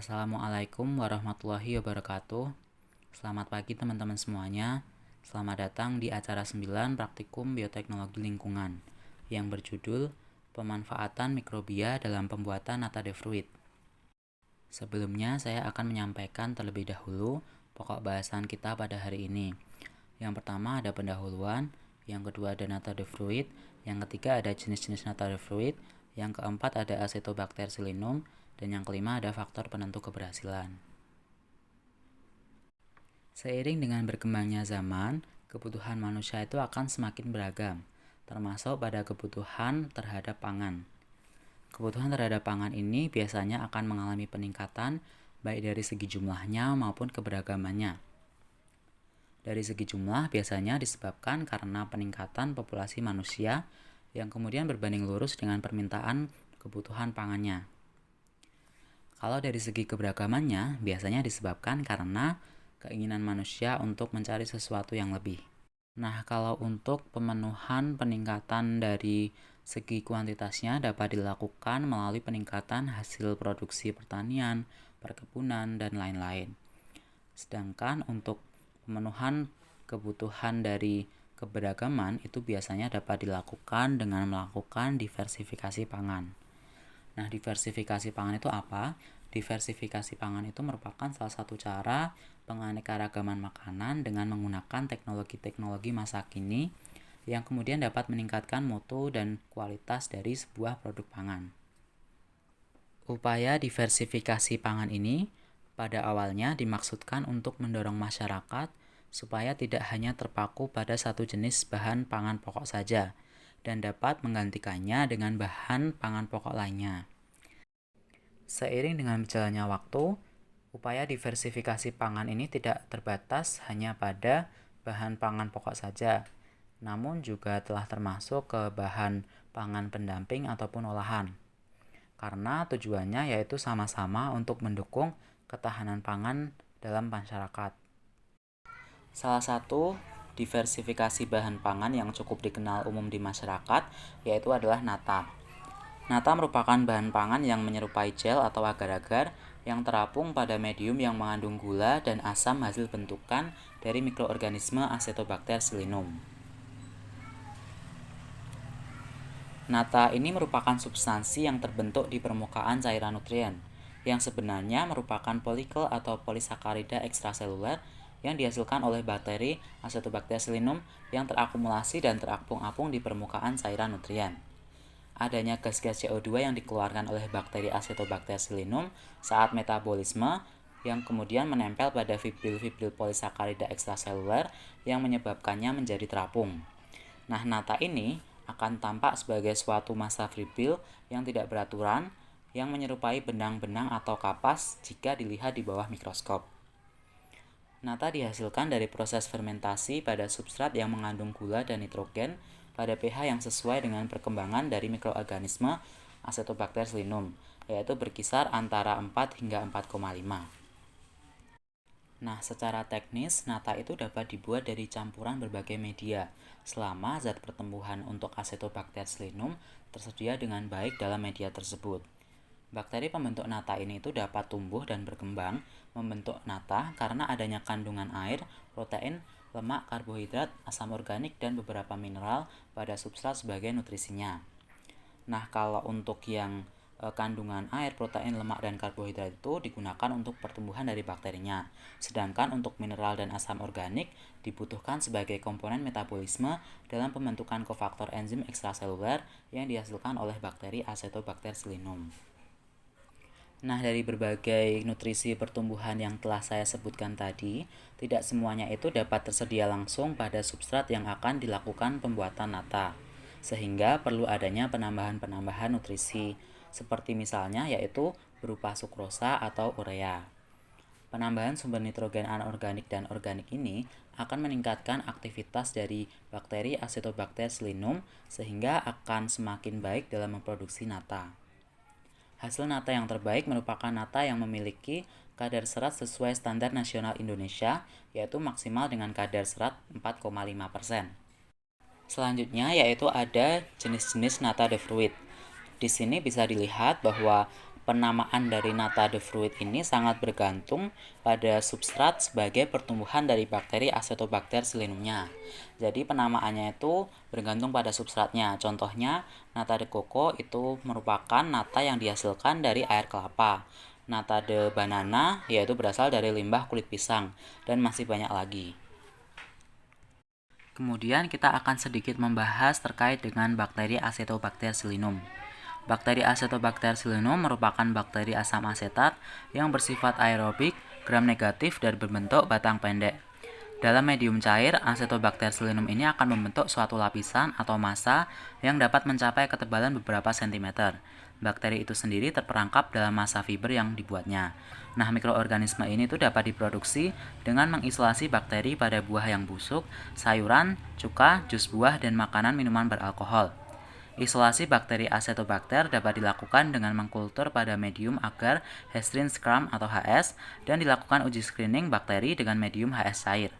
Assalamualaikum warahmatullahi wabarakatuh. Selamat pagi teman-teman semuanya. Selamat datang di acara 9 Praktikum Bioteknologi Lingkungan yang berjudul Pemanfaatan Mikrobia dalam Pembuatan Nata de Fruit. Sebelumnya saya akan menyampaikan terlebih dahulu pokok bahasan kita pada hari ini. Yang pertama ada pendahuluan, yang kedua ada Nata de Fruit, yang ketiga ada jenis-jenis Nata de Fruit, yang keempat ada Acetobacter psilynum, dan yang kelima ada faktor penentu keberhasilan. Seiring dengan berkembangnya zaman, kebutuhan manusia itu akan semakin beragam, termasuk pada kebutuhan terhadap pangan. Kebutuhan terhadap pangan ini biasanya akan mengalami peningkatan baik dari segi jumlahnya maupun keberagamannya. Dari segi jumlah biasanya disebabkan karena peningkatan populasi manusia yang kemudian berbanding lurus dengan permintaan kebutuhan pangannya. Kalau dari segi keberagamannya, biasanya disebabkan karena keinginan manusia untuk mencari sesuatu yang lebih. Nah, kalau untuk pemenuhan peningkatan dari segi kuantitasnya dapat dilakukan melalui peningkatan hasil produksi pertanian, perkebunan, dan lain-lain. Sedangkan untuk pemenuhan kebutuhan dari keberagaman itu biasanya dapat dilakukan dengan melakukan diversifikasi pangan. Nah, diversifikasi pangan itu apa? Diversifikasi pangan itu merupakan salah satu cara penganekaragaman makanan dengan menggunakan teknologi-teknologi masa kini yang kemudian dapat meningkatkan mutu dan kualitas dari sebuah produk pangan. Upaya diversifikasi pangan ini pada awalnya dimaksudkan untuk mendorong masyarakat supaya tidak hanya terpaku pada satu jenis bahan pangan pokok saja, dan dapat menggantikannya dengan bahan pangan pokok lainnya. Seiring dengan berjalannya waktu, upaya diversifikasi pangan ini tidak terbatas hanya pada bahan pangan pokok saja, namun juga telah termasuk ke bahan pangan pendamping ataupun olahan. Karena tujuannya yaitu sama-sama untuk mendukung ketahanan pangan dalam masyarakat. Salah satu diversifikasi bahan pangan yang cukup dikenal umum di masyarakat yaitu adalah nata. Nata merupakan bahan pangan yang menyerupai gel atau agar-agar yang terapung pada medium yang mengandung gula dan asam hasil bentukan dari mikroorganisme Acetobacter psilynum. Nata ini merupakan substansi yang terbentuk di permukaan cairan nutrien, yang sebenarnya merupakan polikel atau polisakarida ekstraseluler yang dihasilkan oleh bakteri Acetobacter psilynum yang terakumulasi dan terapung-apung di permukaan cairan nutrien. Adanya gas-gas CO2 yang dikeluarkan oleh bakteri Acetobacter psilynum saat metabolisme yang kemudian menempel pada fibril-fibril polisakarida ekstraseluler yang menyebabkannya menjadi terapung. Nah, nata ini akan tampak sebagai suatu massa fibril yang tidak beraturan yang menyerupai benang-benang atau kapas jika dilihat di bawah mikroskop. Nata dihasilkan dari proses fermentasi pada substrat yang mengandung gula dan nitrogen pada pH yang sesuai dengan perkembangan dari mikroorganisme Acetobacter psilynum, yaitu berkisar antara 4 hingga 4,5. Nah, secara teknis, nata itu dapat dibuat dari campuran berbagai media, selama zat pertumbuhan untuk Acetobacter psilynum tersedia dengan baik dalam media tersebut. Bakteri pembentuk nata ini itu dapat tumbuh dan berkembang membentuk nata karena adanya kandungan air, protein, lemak, karbohidrat, asam organik, dan beberapa mineral pada substrat sebagai nutrisinya. Nah, kalau untuk yang kandungan air, protein, lemak, dan karbohidrat itu digunakan untuk pertumbuhan dari bakterinya. Sedangkan untuk mineral dan asam organik dibutuhkan sebagai komponen metabolisme dalam pembentukan kofaktor enzim ekstraseluler yang dihasilkan oleh bakteri Acetobacter psilynum. Nah, dari berbagai nutrisi pertumbuhan yang telah saya sebutkan tadi, tidak semuanya itu dapat tersedia langsung pada substrat yang akan dilakukan pembuatan nata, sehingga perlu adanya penambahan-penambahan nutrisi, seperti misalnya yaitu berupa sukrosa atau urea. Penambahan sumber nitrogen anorganik dan organik ini akan meningkatkan aktivitas dari bakteri Acetobacter psilynum sehingga akan semakin baik dalam memproduksi nata. Hasil nata yang terbaik merupakan nata yang memiliki kadar serat sesuai standar nasional Indonesia, yaitu maksimal dengan kadar serat 4,5%. Selanjutnya yaitu ada jenis-jenis nata de fruit. Di sini bisa dilihat bahwa penamaan dari nata de fruit ini sangat bergantung pada substrat sebagai pertumbuhan dari bakteri Acetobacter silinumnya. Jadi penamaannya itu bergantung pada substratnya. Contohnya, nata de coco itu merupakan nata yang dihasilkan dari air kelapa. Nata de banana yaitu berasal dari limbah kulit pisang, dan masih banyak lagi. Kemudian kita akan sedikit membahas terkait dengan bakteri Acetobacter silinum. Bakteri Acetobacter silinum merupakan bakteri asam asetat yang bersifat aerobik, gram negatif, dan berbentuk batang pendek. Dalam medium cair, Acetobacter silinum ini akan membentuk suatu lapisan atau massa yang dapat mencapai ketebalan beberapa sentimeter. Bakteri itu sendiri terperangkap dalam massa fiber yang dibuatnya. Nah, mikroorganisme ini tuh dapat diproduksi dengan mengisolasi bakteri pada buah yang busuk, sayuran, cuka, jus buah, dan makanan minuman beralkohol. Isolasi bakteri Acetobacter dapat dilakukan dengan mengkultur pada medium agar Hertzian scrum atau HS dan dilakukan uji screening bakteri dengan medium HS cair.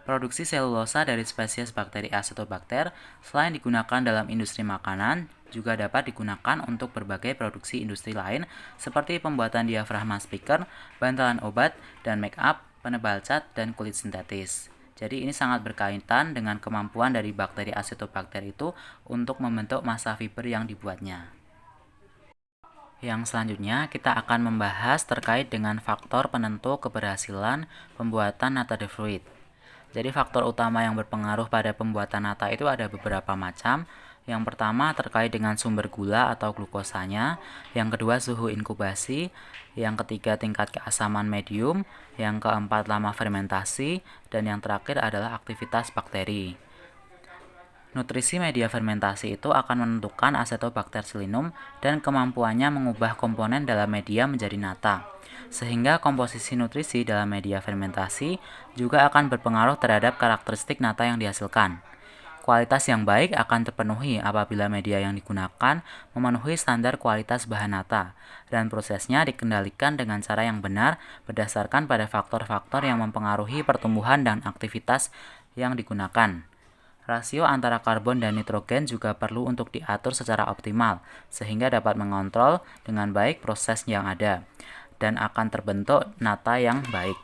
Produksi selulosa dari spesies bakteri Acetobacter selain digunakan dalam industri makanan, juga dapat digunakan untuk berbagai produksi industri lain seperti pembuatan diafragma speaker, bantalan obat, dan make up, penebal cat, dan kulit sintetis. Jadi ini sangat berkaitan dengan kemampuan dari bakteri Acetobacter itu untuk membentuk massa fiber yang dibuatnya. Yang selanjutnya kita akan membahas terkait dengan faktor penentu keberhasilan pembuatan nata de fruit. Jadi faktor utama yang berpengaruh pada pembuatan nata itu ada beberapa macam. Yang pertama terkait dengan sumber gula atau glukosanya, yang kedua suhu inkubasi, yang ketiga tingkat keasaman medium, yang keempat lama fermentasi, dan yang terakhir adalah aktivitas bakteri. Nutrisi media fermentasi itu akan menentukan Acetobacter silinum dan kemampuannya mengubah komponen dalam media menjadi nata. Sehingga komposisi nutrisi dalam media fermentasi juga akan berpengaruh terhadap karakteristik nata yang dihasilkan. Kualitas yang baik akan terpenuhi apabila media yang digunakan memenuhi standar kualitas bahan nata, dan prosesnya dikendalikan dengan cara yang benar berdasarkan pada faktor-faktor yang mempengaruhi pertumbuhan dan aktivitas yang digunakan. Rasio antara karbon dan nitrogen juga perlu untuk diatur secara optimal, sehingga dapat mengontrol dengan baik proses yang ada, dan akan terbentuk nata yang baik.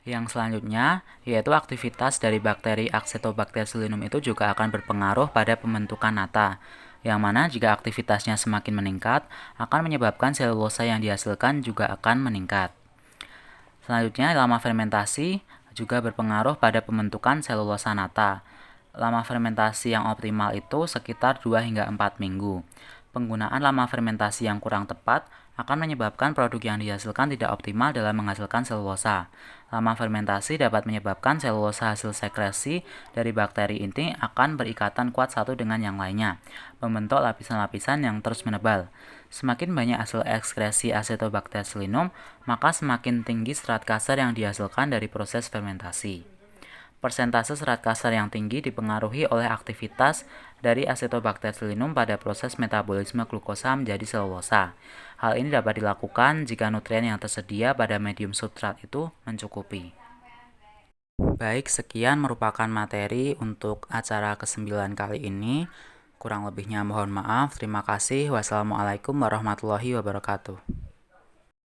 Yang selanjutnya, yaitu aktivitas dari bakteri Acetobacter silinum itu juga akan berpengaruh pada pembentukan nata, yang mana jika aktivitasnya semakin meningkat, akan menyebabkan selulosa yang dihasilkan juga akan meningkat. Selanjutnya, lama fermentasi juga berpengaruh pada pembentukan selulosa nata. Lama fermentasi yang optimal itu sekitar 2 hingga 4 minggu. Penggunaan lama fermentasi yang kurang tepat akan menyebabkan produk yang dihasilkan tidak optimal dalam menghasilkan selulosa. Lama fermentasi dapat menyebabkan selulosa hasil sekresi dari bakteri ini akan berikatan kuat satu dengan yang lainnya, membentuk lapisan-lapisan yang terus menebal. Semakin banyak hasil ekskresi Acetobacter silinum, maka semakin tinggi serat kasar yang dihasilkan dari proses fermentasi. Persentase serat kasar yang tinggi dipengaruhi oleh aktivitas dari Acetobacter silinum pada proses metabolisme glukosa menjadi selulosa. Hal ini dapat dilakukan jika nutrien yang tersedia pada medium substrat itu mencukupi. Baik, sekian merupakan materi untuk acara ke-9 kali ini. Kurang lebihnya mohon maaf. Terima kasih. Wassalamualaikum warahmatullahi wabarakatuh.